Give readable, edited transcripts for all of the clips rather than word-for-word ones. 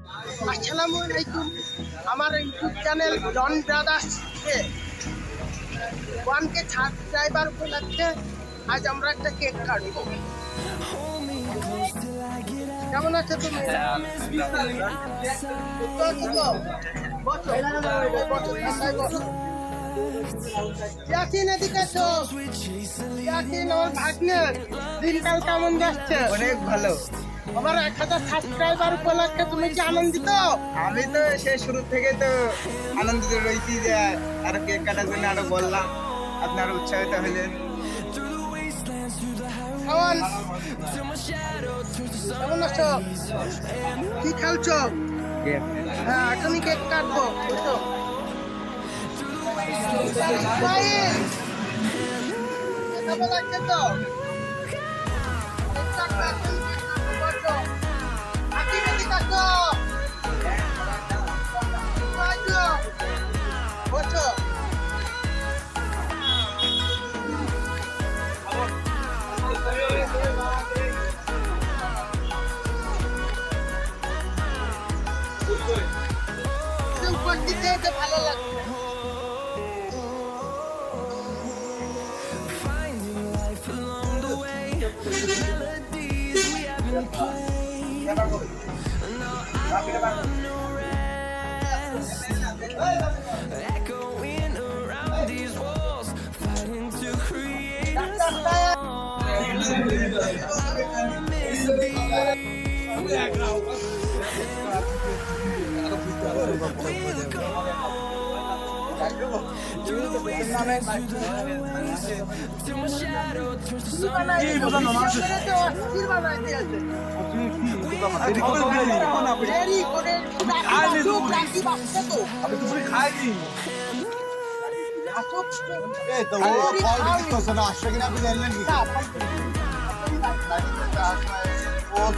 আসসালামু আলাইকুম। আমার ইউটিউব চ্যানেল জন ব্রাদার্স ওয়ানকে সাবস্ক্রাইবার উপলক্ষে আজ আমরা একটা কেক কাটবো। কেমন আছে তুমি? ইয়াসিন এদিকে এসো। ইয়াসিন আমার ভাগ্নে, দিনকাল কেমন যাচ্ছে? অনেক ভালো। আমার 1000 সাবস্ক্রাইবার উপলক্ষে তুমি কি আনন্দিত? আমি তো সেই শুরু থেকে তো আনন্দিত রয়েছি যে আরো কেক কাটার জন্য আরো বললাম, আপনারা উৎসাহিত হলেন। কেমন আছো? কি খেলছো? হ্যাঁ, এখনই কেক কাটবো। বুঝছো? কেমন লাগছে তো? ভালো লাগছে। Echoing around these walls, fighting to create a song. Through the wastelands, through the highways, till my shadow turns to sun rays.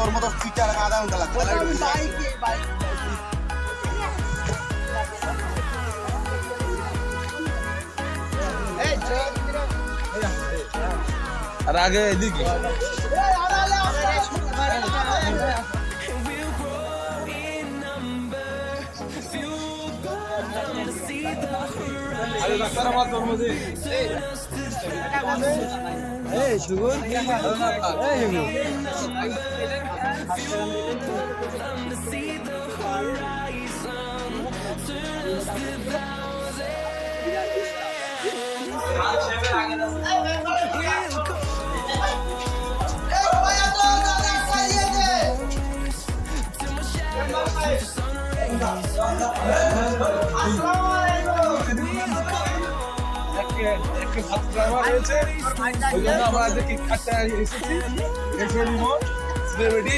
ওর মতো ফিচার আধা ঘন্টা লাগবে। আর আগে এদিকে And we'll grow in number, fueled by to see the horizon. To see the horizon, turn us to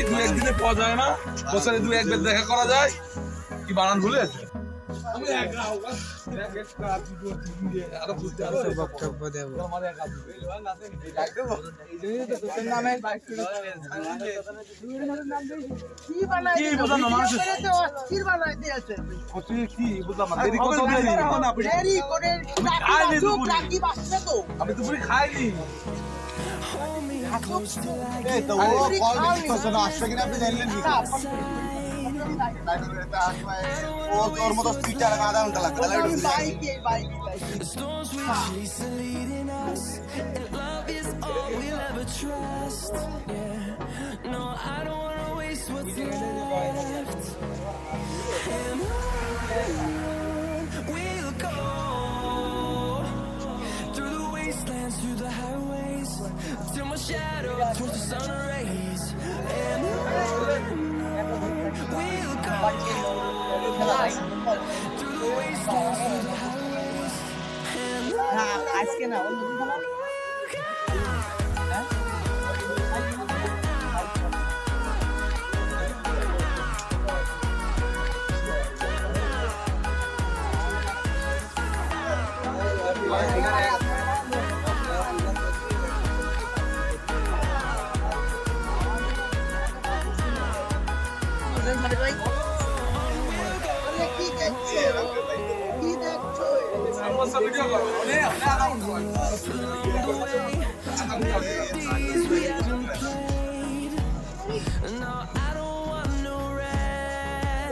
দু একদিনে পাওয়া যায় না, বছরে দু একবার দেখা করা যায়। কি বানান ভুলে আছে? বক্তব্য দেব। আমি দুপুরে খাইনি। ওর মতো ফিচার আধা ঘন্টা লাগবে। the storms we chase are leading us, and love is all we'll ever trust. Yeah, no, I don't wanna waste what's left. And on we'll go, through the wastelands, through the highways, till my shadow turns to sun rays. And on we'll go, through the wastelands, through the highways. আজকে না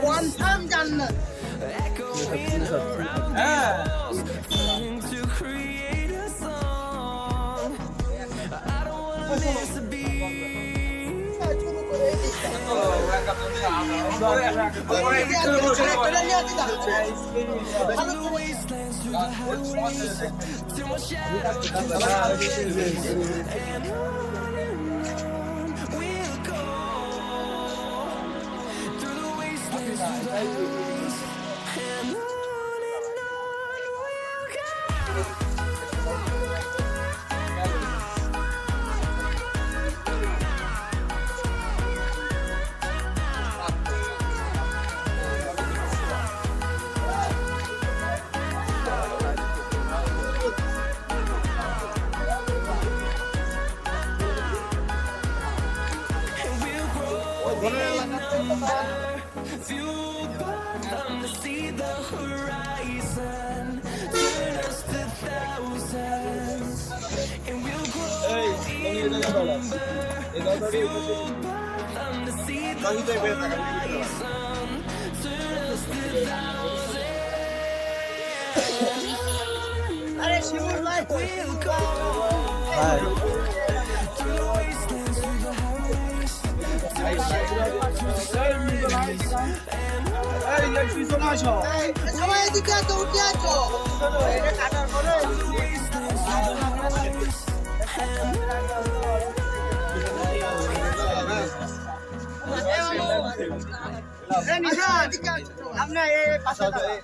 confirm জান্নাত। হ্যাঁ to create a song. I don't wanna miss a beat. শুরু করে দিচ্ছি। Through the wastelands, through the highways, till my shadow turns to sun rays. And on we'll go. Through the wastelands, through the highways, and on we'll go. And we'll grow in number, fueled by them to see the horizon, turn us to thousands. And we'll grow in number, fueled by them to see the horizon, turn us to thousands. আরে শিমুল ভাই, We'll go through the wastelands, through the highways, till the shadow turns to sun rays. And সবাই এদিকে আসো, উঠে আসো। আচ্ছা,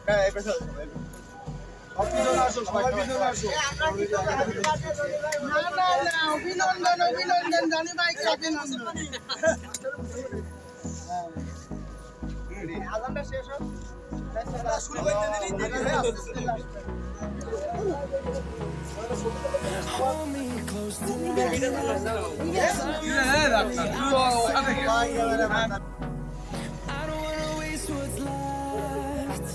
এদিকে আসো। না, না, না, অভিনন্দন, অভিনন্দন, জানি ভাই কাকে নন্দন। আজানটা শেষ হোক। শুরু করতে দিলেই দেরি হয়ে আসছে। hold me close to life. ওখানে I don't wanna waste what's left.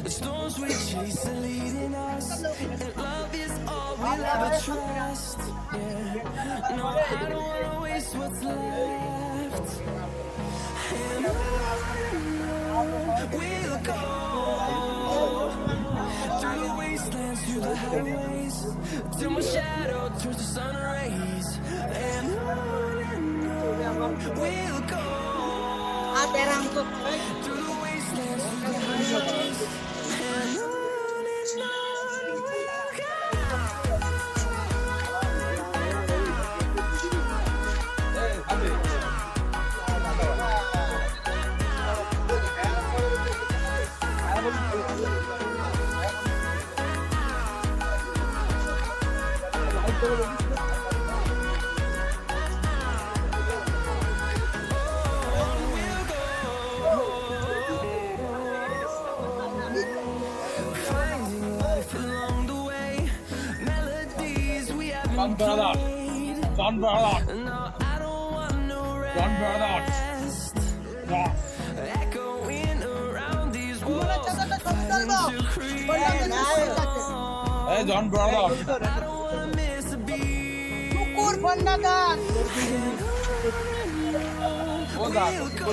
The storms we chase are leading us, and love is all we'll ever trust. Yeah, no, I don't wanna waste what's left. And on we'll go through the wastelands, through the highways, till my shadow turns to sun rays. And on we'll go through the wastelands, through the highways, and on we'll go. Finding life along the way, melodies we haven't brother. played. John brother No, I don't want no John brother rest. Echoing around these walls, fighting to create a song. এই জন brother I don't wanna miss a beat. কুকুর ভন্ডাগার। ও দা We'll go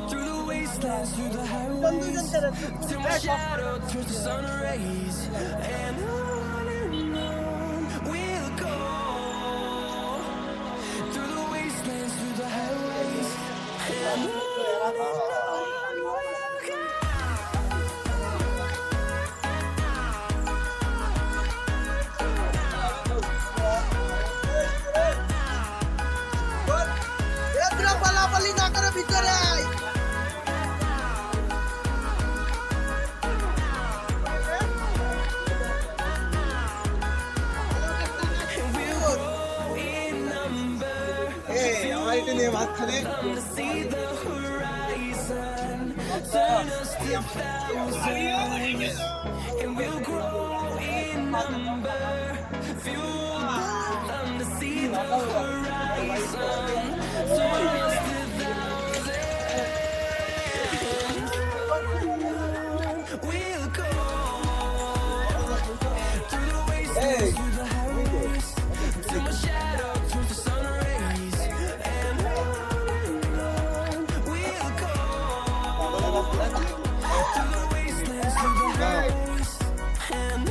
through the wastelands, through the highways, till my shadow turns to sun rays. And on we'll go through the wastelands, through the highways, and on we'll go. এগুলো পালাপালি না করে ভিতরে আয়। And we'll grow in number, আমার এটা নিয়ে ভাত খালি come to see the horizon, turn us to thousands. And we'll grow in number, fueled by them to see the horizon, turn us to thousands. We'll go through the wastelands, through the highways, till my shadow turns to sun rays. And on the wastelands, through the highways, and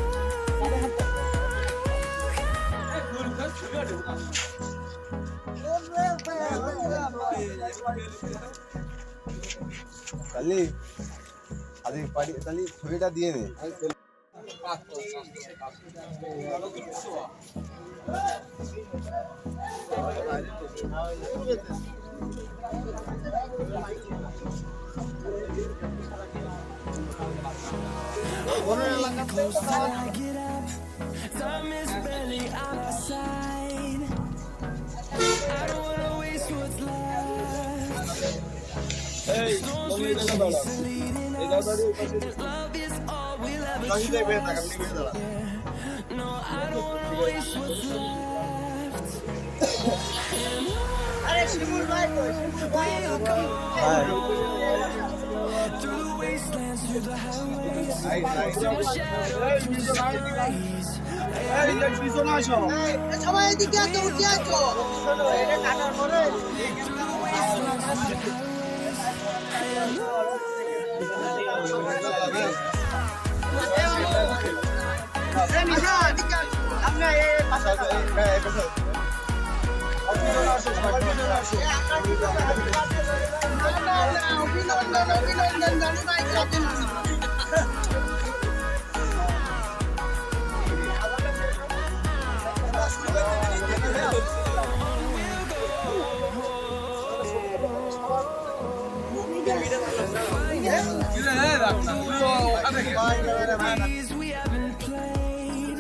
তাহলে আরে পারি তাহলে ছবিটা দিয়ে নে close till I get up. Time is barely on our side. I don't wanna waste what's left. Storms we chase are leading us, and love is all we'll ever trust. No, I don't wanna waste what's left. আরে শিমুল ভাই তো শিমুল ভাই We'll go through the wastelands, through the highways, till my shadow turns to sun rays. সবাই এদিকে তো উঠে আছো শোনো এটা কাটার পরে আপনার এই পাশে অভিনন্দন অভিনন্দন জানাই যাবেন Days we haven't played.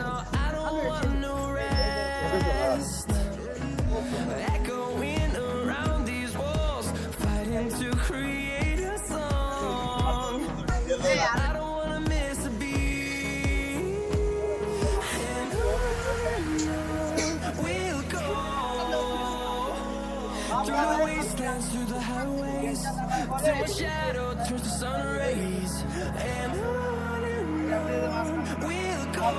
No, I don't want no rest. Echoing around these walls, fighting to create a song. I don't wanna miss a beat. And we'll go through the wastelands, through the highways, till my shadow turns to sun rays. And we'll go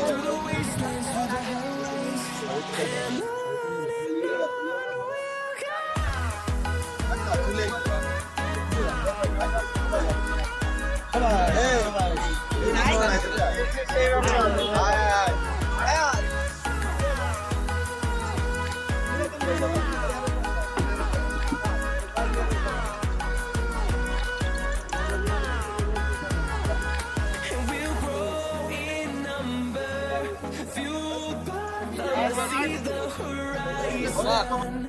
through the wastelands, through the highways, and we'll grow in number, fueled by love, see the horizon.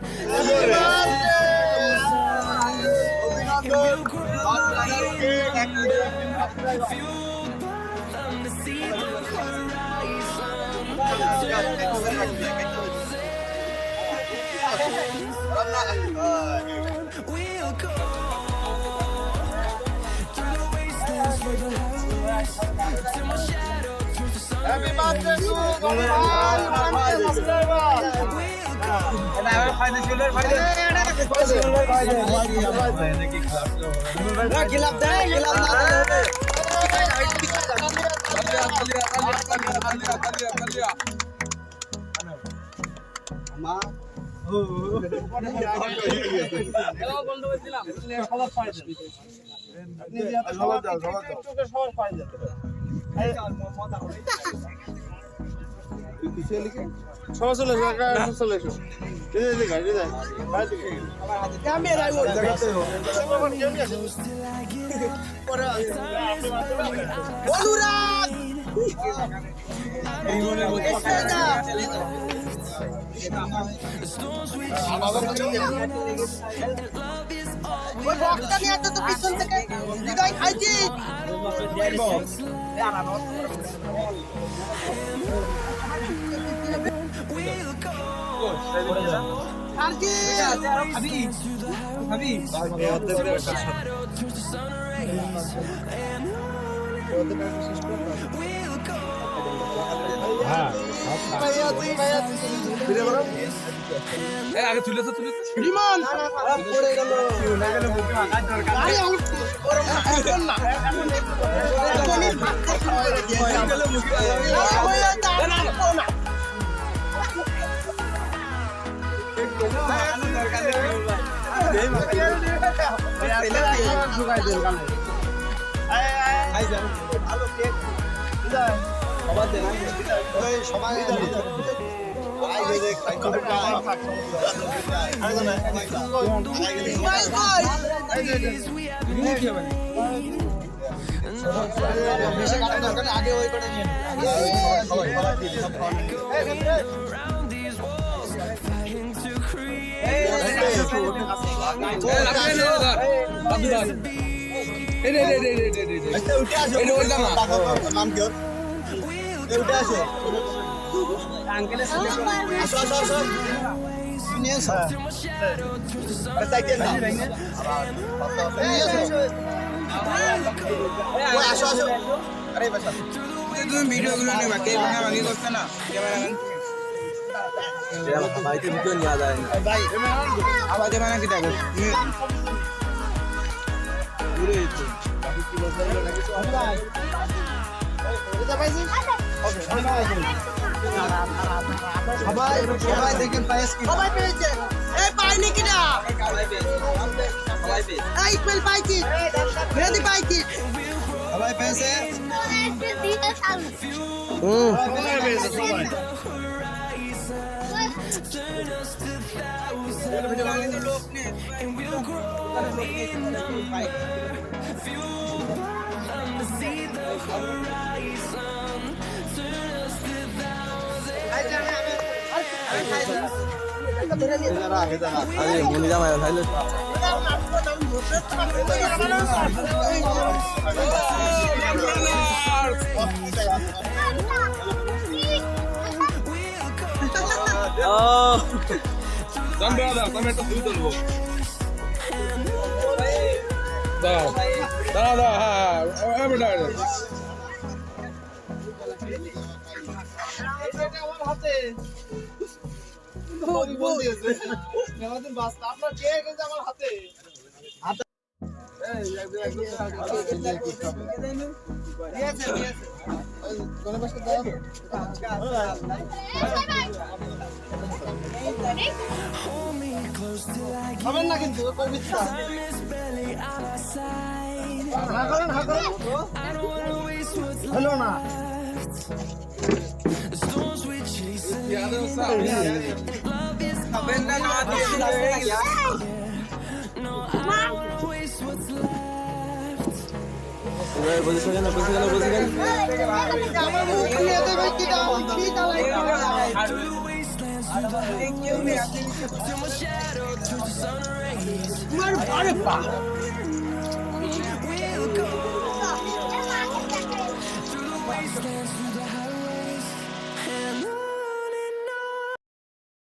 We'll grow in number, fueled by them to see the horizon. We'll go through the wastelands, through the highways, till my shadow turns to sun rays. Close till I get up. Time is running out. Anurag The storms we chase are leading us, and love is all we ওই বক্তা নিয়ে আসতো তো পিছন থেকে হৃদয় খাইছি will go খাইছি through the highways, till my shadow turns to sun rays, and we'll go আগে তুলেছে তুলেছে বিমান গাড়ি আউট এখন না এখনই ভাবতে খাওয়াই দিয়েছে না সবাই আগে ওই করে নিয়ে নাম কি ওর উঠে আসো আসো আসো আসো নিয়ে এসো সাইকেল না আসো আসো আরে বাসা তুমি ভিডিও গুলো নেবা কে ভাঙাভাঙি করছে না ক্যামেরা ভাই তো ভিডিও নিয়ে যায় ভাই আবার দেবা না কি দেখো সবাই সবাই দেখেন পায়েস কি সবাই পেয়েছে এই পাইনি কিনা এই ইকবাল পাইছি মেহেদি পাইছি সবাই পেয়েছে আরে মনি জামাই খাইলে জানবে দাদা আমি একটা ছবি তুলবো দাঁড়াও দাঁড়াও দাঁড়াও হ্যাঁ বেটা Hold me close till I get খাবেন না কিন্তু কবিতা time is barely on our side. না করেন না করেন I don't wanna waste what's হলো না left. The storms we chase are leading. Love is all খাবেন না না দিয়ে no, I don't wanna waste what's left. বলছে কেন আমার মুখ নিয়ে দেবে কি দাও কি দাও Through the wastelands, through the highways, till my shadow turns to sun rays. তোমার আরে বাহ